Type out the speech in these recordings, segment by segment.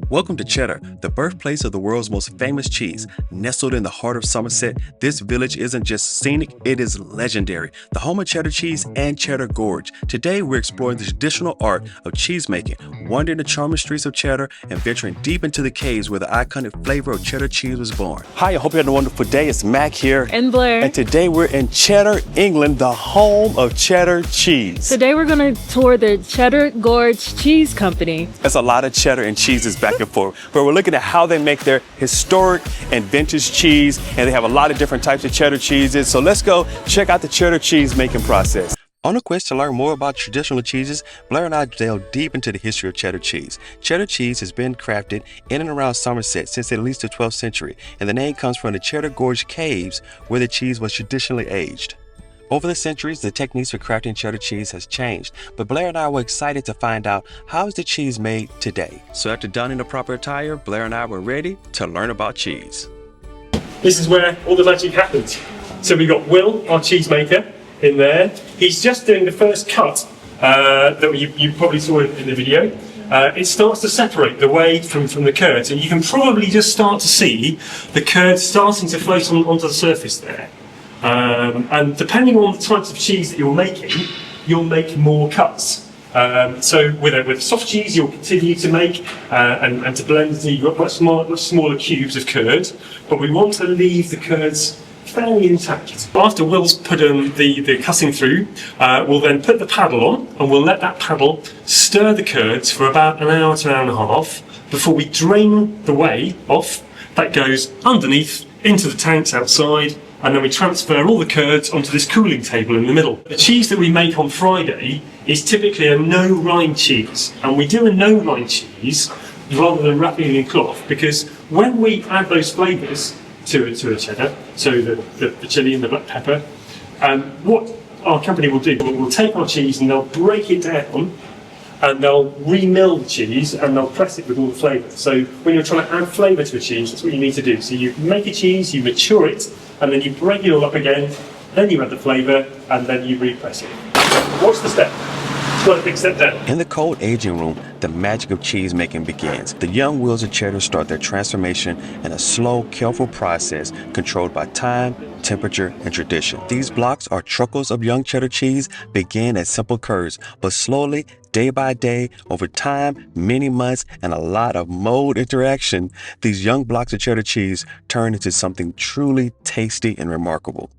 Welcome to Cheddar, the birthplace of the world's most famous cheese. Nestled in the heart of Somerset, this village isn't just scenic, it is legendary. The home of cheddar cheese and Cheddar Gorge. Today, we're exploring the traditional art of cheese making, wandering the charming streets of Cheddar, and venturing deep into the caves where the iconic flavor of cheddar cheese was born. Hi, I hope you had a wonderful day. It's Mac here. And Blair. And today we're in Cheddar, England, the home of cheddar cheese. Today we're going to tour the Cheddar Gorge Cheese Company. There's a lot of cheddar and cheeses back and forth, but we're looking at how they make their historic and vintage cheese, and they have a lot of different types of cheddar cheeses. So let's go check out the cheddar cheese making process. On a quest to learn more about traditional cheeses, Blair and I delve deep into the history of cheddar cheese. Cheddar cheese has been crafted in and around Somerset since at least the 12th century, and the name comes from the Cheddar Gorge caves where the cheese was traditionally aged. Over the centuries, the techniques for crafting cheddar cheese has changed, but Blair and I were excited to find out how is the cheese made today. So after donning the proper attire, Blair and I were ready to learn about cheese. This is where all the magic happens. So we've got Will, our cheesemaker, in there. He's just doing the first cut that you probably saw in the video. It starts to separate the whey from the curds, and you can probably just start to see the curds starting to float onto the surface there. And depending on the types of cheese that you're making, you'll make more cuts. So with soft cheese, you'll continue to make and to blend much smaller cubes of curd, but we want to leave the curds fairly intact. After Will's put the cutting through, we'll then put the paddle on, and we'll let that paddle stir the curds for about an hour to an hour and a half before we drain the whey off. That goes underneath into the tanks outside, and then we transfer all the curds onto this cooling table in the middle. The cheese that we make on Friday is typically a no-rind cheese, and we do a no-rind cheese rather than wrapping it in cloth, because when we add those flavours to a cheddar, so the chilli and the black pepper, what our company will do, we'll take our cheese and they'll break it down, and they'll re-mill the cheese and they'll press it with all the flavour. So when you're trying to add flavour to a cheese, that's what you need to do. So you make a cheese, you mature it, and then you break it all up again, then you add the flavour, and then you repress it. What's the step? It's got a big step down. In the cold aging room, the magic of cheese making begins. The young wheels of cheddar start their transformation in a slow, careful process controlled by time, temperature, and tradition. These blocks or truckles of young cheddar cheese begin as simple curds, but slowly, day by day, over time, many months, and a lot of mold interaction, these young blocks of cheddar cheese turn into something truly tasty and remarkable.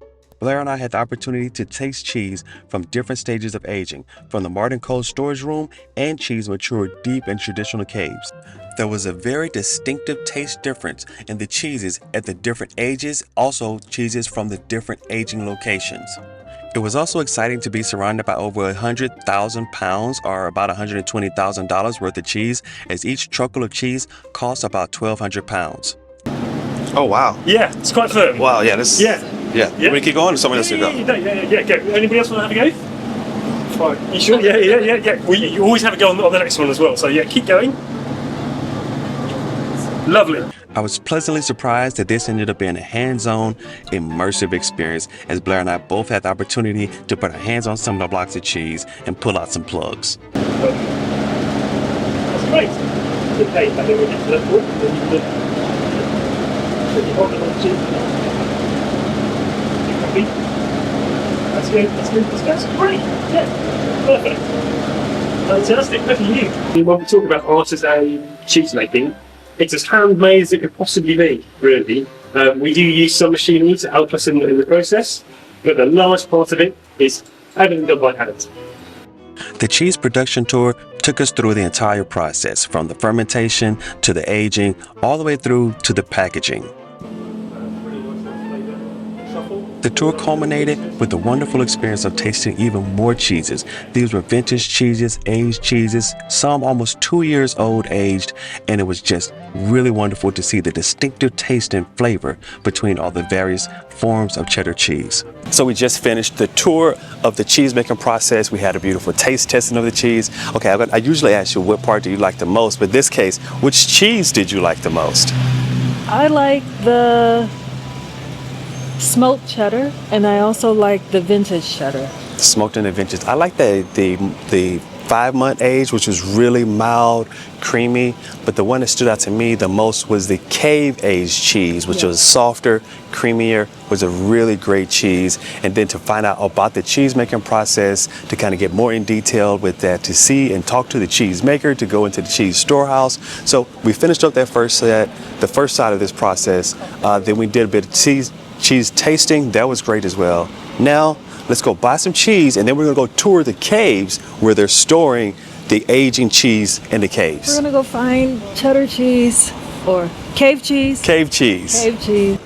Blair and I had the opportunity to taste cheese from different stages of aging, from the modern cold storage room and cheese matured deep in traditional caves. There was a very distinctive taste difference in the cheeses at the different ages, also cheeses from the different aging locations. It was also exciting to be surrounded by over 100,000 pounds or about $120,000 worth of cheese, as each truckle of cheese costs about 1,200 pounds. Oh, wow. Yeah, it's quite firm. Wow, yeah, this Yeah. Yeah. Yeah. We keep going or somebody else to go? Yeah, go. Anybody else want to have a go? Fine. You sure? Yeah. Well, you always have a go on the next one as well, so yeah, keep going. Lovely. I was pleasantly surprised that this ended up being a hands-on, immersive experience, as Blair and I both had the opportunity to put our hands on some of the blocks of cheese and pull out some plugs. That's great. Okay, I think we'll get to that point. Then you hold it on cheese. That's good. That's great. Yeah, perfect. Fantastic. Look at you. When we talk about artisan cheese making, it's as handmade as it could possibly be, really. We do use some machinery to help us in the process, but the large part of it is everything done by hand. The cheese production tour took us through the entire process, from the fermentation to the aging, all the way through to the packaging. The tour culminated with the wonderful experience of tasting even more cheeses. These were vintage cheeses, aged cheeses, some almost 2 years old aged, and it was just really wonderful to see the distinctive taste and flavor between all the various forms of cheddar cheese. So we just finished the tour of the cheese making process. We had a beautiful taste testing of the cheese. Okay, I usually ask you what part do you like the most, but in this case, which cheese did you like the most? I like the smoked cheddar, and I also like the vintage cheddar. Smoked and the vintage. I like the 5-month age, which was really mild, creamy. But the one that stood out to me the most was the cave aged cheese, which was softer, creamier, was a really great cheese. And then to find out about the cheese making process, to kind of get more in detail with that, to see and talk to the cheese maker, to go into the cheese storehouse. So we finished up that first set, the first side of this process. Then we did a bit of cheese tasting. That was great as well. Now let's go buy some cheese, and then we're gonna go tour the caves where they're storing the aging cheese in the caves. We're gonna go find cheddar cheese or cave cheese. Cave cheese. Cave cheese.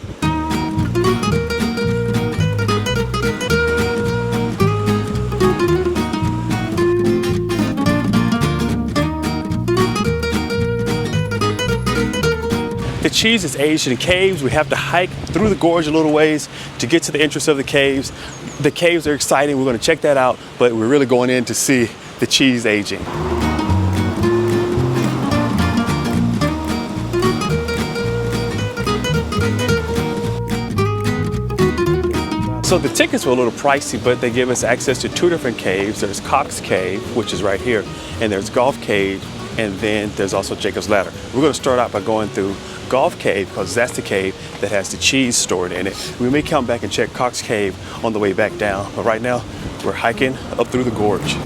The cheese is aged in caves. We have to hike through the gorge a little ways to get to the entrance of the caves. The caves are exciting. We're going to check that out, but we're really going in to see the cheese aging. So the tickets were a little pricey, but they give us access to 2 different caves. There's Cox Cave, which is right here, and there's Golf Cave, and then there's also Jacob's Ladder. We're going to start out by going through Golf Cave because that's the cave that has the cheese stored in it. We may come back and check Cox Cave on the way back down, but right now we're hiking up through the gorge.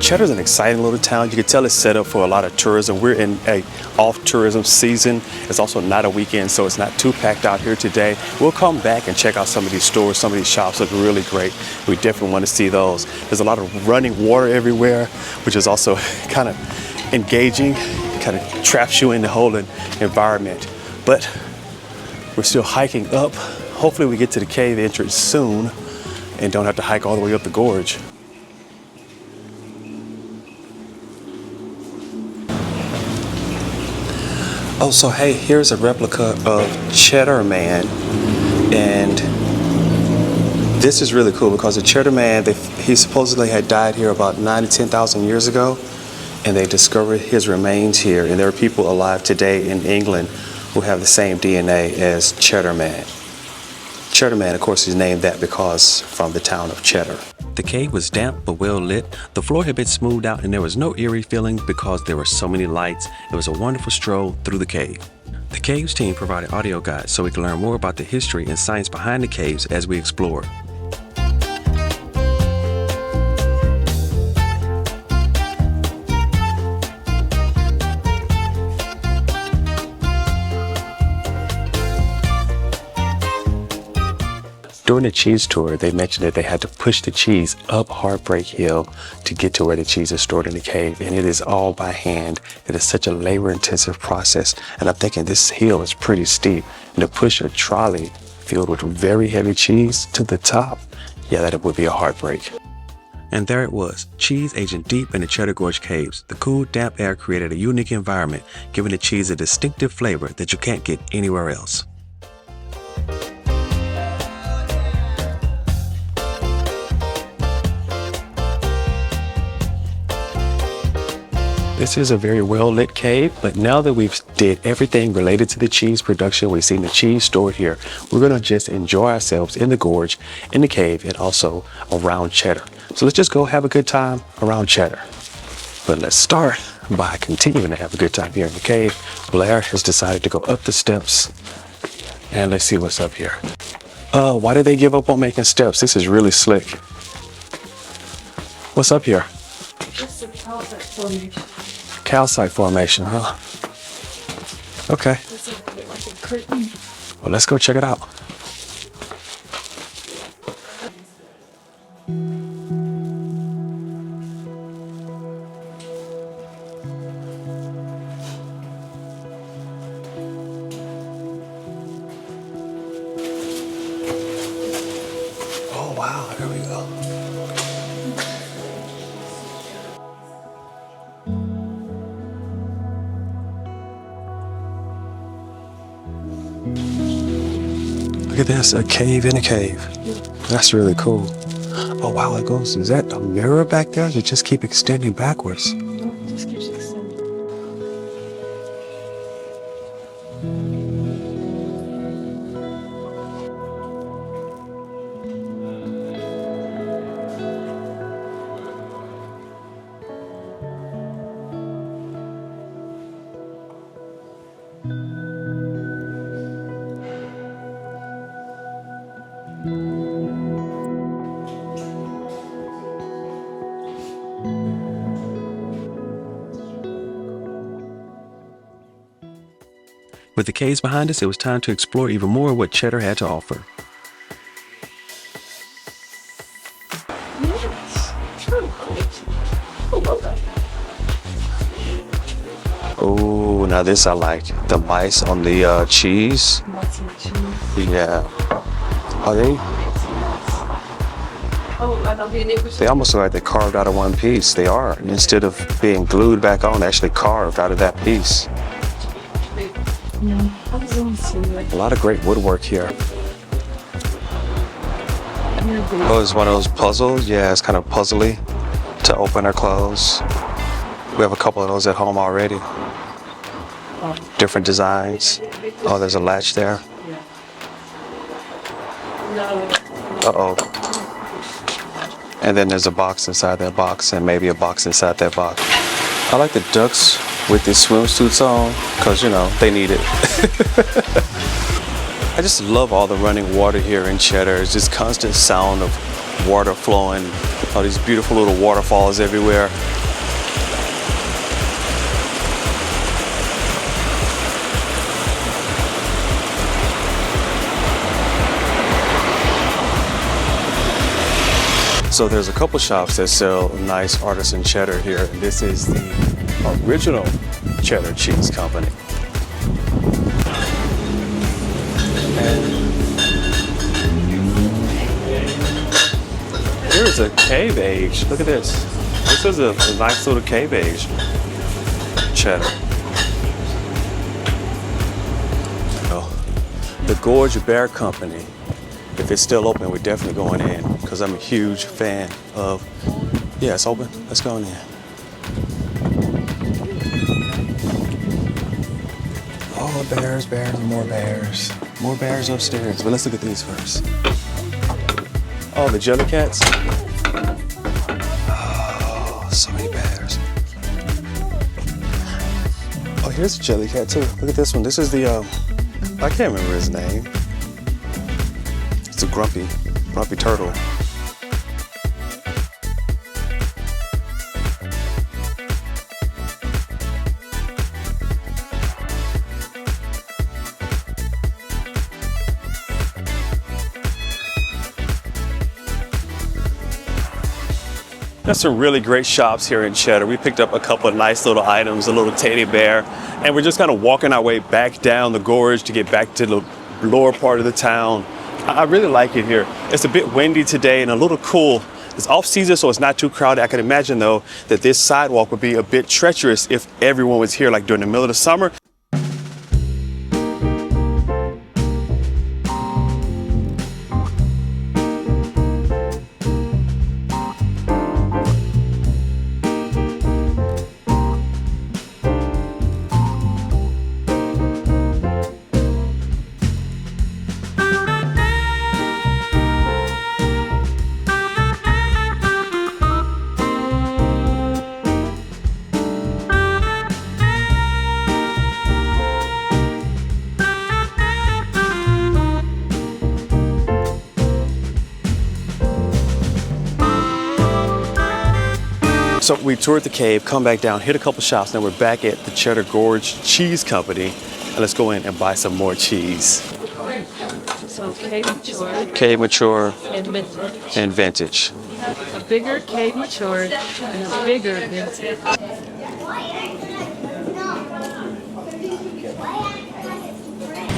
Cheddar's an exciting little town. You can tell it's set up for a lot of tourism. We're in a off-tourism season. It's also not a weekend, so it's not too packed out here today. We'll come back and check out some of these stores. Some of these shops look really great. We definitely want to see those. There's a lot of running water everywhere, which is also kind of engaging, kind of traps you in the whole environment. But we're still hiking up. Hopefully we get to the cave entrance soon and don't have to hike all the way up the gorge. Oh, so hey, here's a replica of Cheddar Man, and this is really cool because the Cheddar Man, he supposedly had died here about 9,000 to 10,000 years ago, and they discovered his remains here, and there are people alive today in England who have the same DNA as Cheddar Man. Cheddar Man, of course, is named that because from the town of Cheddar. The cave was damp but well lit. The floor had been smoothed out and there was no eerie feeling because there were so many lights. It was a wonderful stroll through the cave. The caves team provided audio guides so we could learn more about the history and science behind the caves as we explored. During the cheese tour, they mentioned that they had to push the cheese up Heartbreak Hill to get to where the cheese is stored in the cave, and it is all by hand. It is such a labor-intensive process, and I'm thinking this hill is pretty steep, and to push a trolley filled with very heavy cheese to the top, yeah, that would be a heartbreak. And there it was, cheese aging deep in the Cheddar Gorge caves. The cool, damp air created a unique environment, giving the cheese a distinctive flavor that you can't get anywhere else. This is a very well-lit cave, but now that we've did everything related to the cheese production, we've seen the cheese stored here, we're gonna just enjoy ourselves in the gorge, in the cave, and also around Cheddar. So let's just go have a good time around Cheddar. But let's start by continuing to have a good time here in the cave. Blair has decided to go up the steps, and let's see what's up here. Why did they give up on making steps? This is really slick. What's up here? It's a calcite formation. Calcite formation, huh? Okay. This is like a curtain. Well, let's go check it out. Oh, wow, there we go. Look at this, a cave in a cave. That's really cool. Oh wow, it goes. Is that a mirror back there? Does it just keep extending backwards? Just keeps extending. With the caves behind us, it was time to explore even more of what Cheddar had to offer. Oh, now this I like. The mice on the cheese. Yeah. Are they? They almost look like they carved out of one piece. They are. Instead of being glued back on, they actually carved out of that piece. A lot of great woodwork here. Oh, it's one of those puzzles. Yeah, it's kind of puzzly to open or close. We have a couple of those at home already. Different designs. Oh, there's a latch there. Uh-oh. And then there's a box inside that box, and maybe a box inside that box. I like the ducks with these swimsuits on, because, you know, they need it. I just love all the running water here in Cheddar. It's just constant sound of water flowing, all these beautiful little waterfalls everywhere. So there's a couple shops that sell nice artisan cheddar here. And this is the original cheddar cheese company. And here's a cave age. Look at this. This is a nice little cave age cheddar. The Gorge Bear Company. If it's still open, we're definitely going in because I'm a huge fan of. Yeah, it's open. Let's go in. Oh, bears, bears, and more bears. More bears upstairs. But let's look at these first. Oh, the jelly cats. Oh, so many bears. Oh, here's a jelly cat too. Look at this one. This is the, I can't remember his name. It's a grumpy turtle. There's some really great shops here in Cheddar. We picked up a couple of nice little items, a little teddy bear, and we're just kind of walking our way back down the gorge to get back to the lower part of the town. I really like it here. It's a bit windy today and a little cool. It's off season, so it's not too crowded. I can imagine though that this sidewalk would be a bit treacherous if everyone was here like during the middle of the summer. So we toured the cave, come back down, hit a couple shops. Now we're back at the Cheddar Gorge Cheese Company. And let's go in and buy some more cheese. So cave mature Cave mature and vintage. and vintage. A bigger cave mature and a bigger vintage.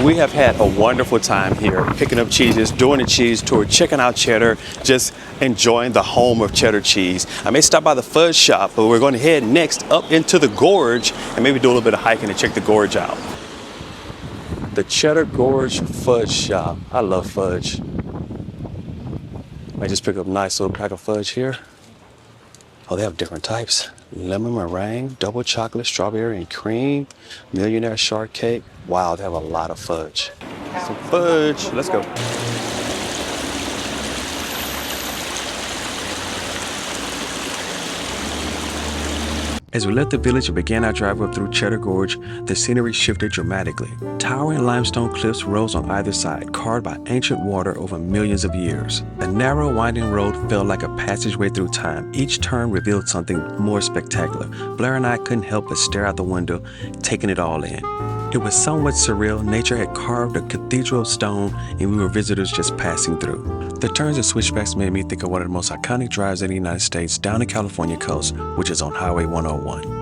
We have had a wonderful time here, picking up cheeses, doing a cheese tour, checking out Cheddar, just enjoying the home of cheddar cheese. I may stop by the fudge shop, but we're going to head next up into the gorge and maybe do a little bit of hiking and check the gorge out. The Cheddar Gorge Fudge Shop. I love fudge. I just picked up a nice little pack of fudge here. Oh, they have different types. Lemon meringue, double chocolate, strawberry and cream, millionaire shortcake. Wow, they have a lot of fudge. Some fudge, let's go. As we left the village and began our drive up through Cheddar Gorge, the scenery shifted dramatically. Towering limestone cliffs rose on either side, carved by ancient water over millions of years. The narrow, winding road felt like a passageway through time. Each turn revealed something more spectacular. Blair and I couldn't help but stare out the window, taking it all in. It was somewhat surreal. Nature had carved a cathedral of stone, and we were visitors just passing through. The turns and switchbacks made me think of one of the most iconic drives in the United States, down the California coast, which is on Highway 101.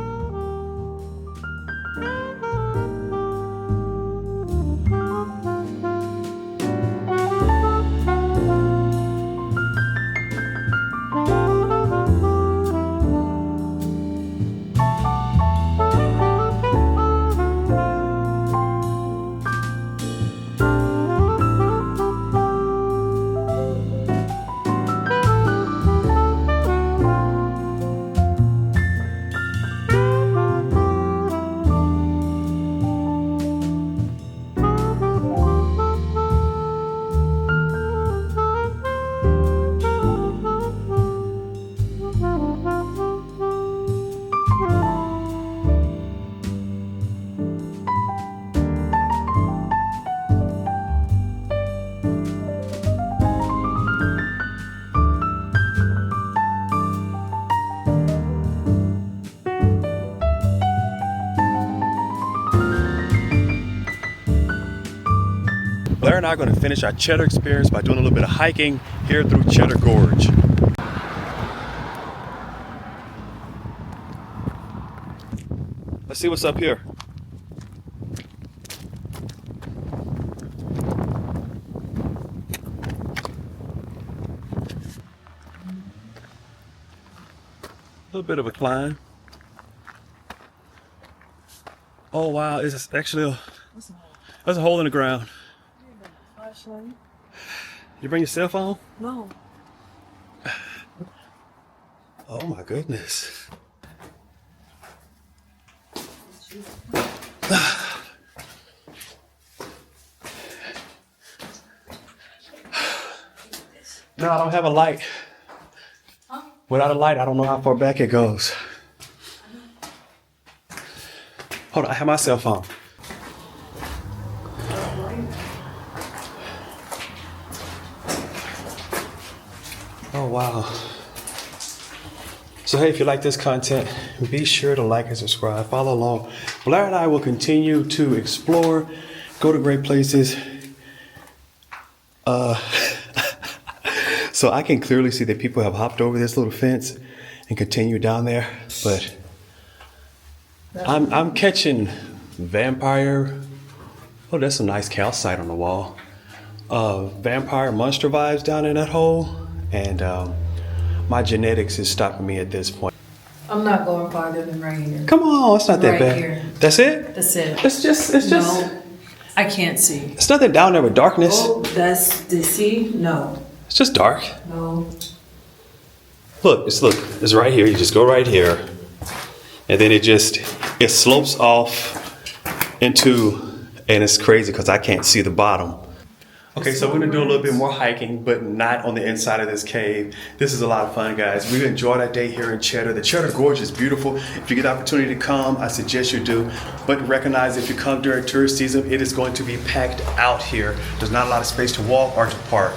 Blair and I are going to finish our Cheddar experience by doing a little bit of hiking here through Cheddar Gorge. Let's see what's up here. A little bit of a climb. Oh wow, it's actually there's a hole in the ground. You bring your cell phone? No. Oh my goodness. No, I don't have a light. Without a light, I don't know how far back it goes. Hold on, I have my cell phone. Oh wow. So hey, if you like this content, be sure to like and subscribe, follow along. Blair and I will continue to explore, go to great places. So I can clearly see that people have hopped over this little fence and continue down there, but I'm catching vampire. Oh, that's some nice calcite on the wall. Vampire monster vibes down in that hole. And my genetics is stopping me at this point. I'm not going farther than right here. Come on, it's not that Right bad. here. That's it? That's it. It's just, No, I can't see. it's nothing down there with darkness. Oh, that's the see? No. It's just dark. No. Look, it's right here. You just go right here. And then it slopes off into, and it's crazy because I can't see the bottom. Okay, so we're gonna do a little bit more hiking, but not on the inside of this cave. This is a lot of fun, guys. We enjoyed our day here in Cheddar. The Cheddar Gorge is beautiful. If you get the opportunity to come, I suggest you do. But recognize if you come during tourist season, it is going to be packed out here. There's not a lot of space to walk or to park.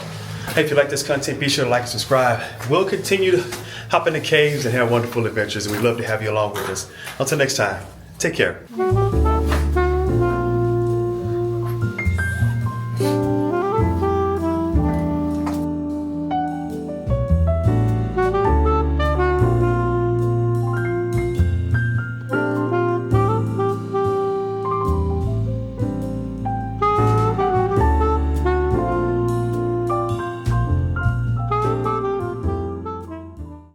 Hey, if you like this content, be sure to like and subscribe. We'll continue to hop in the caves and have wonderful adventures, and we'd love to have you along with us. Until next time, take care.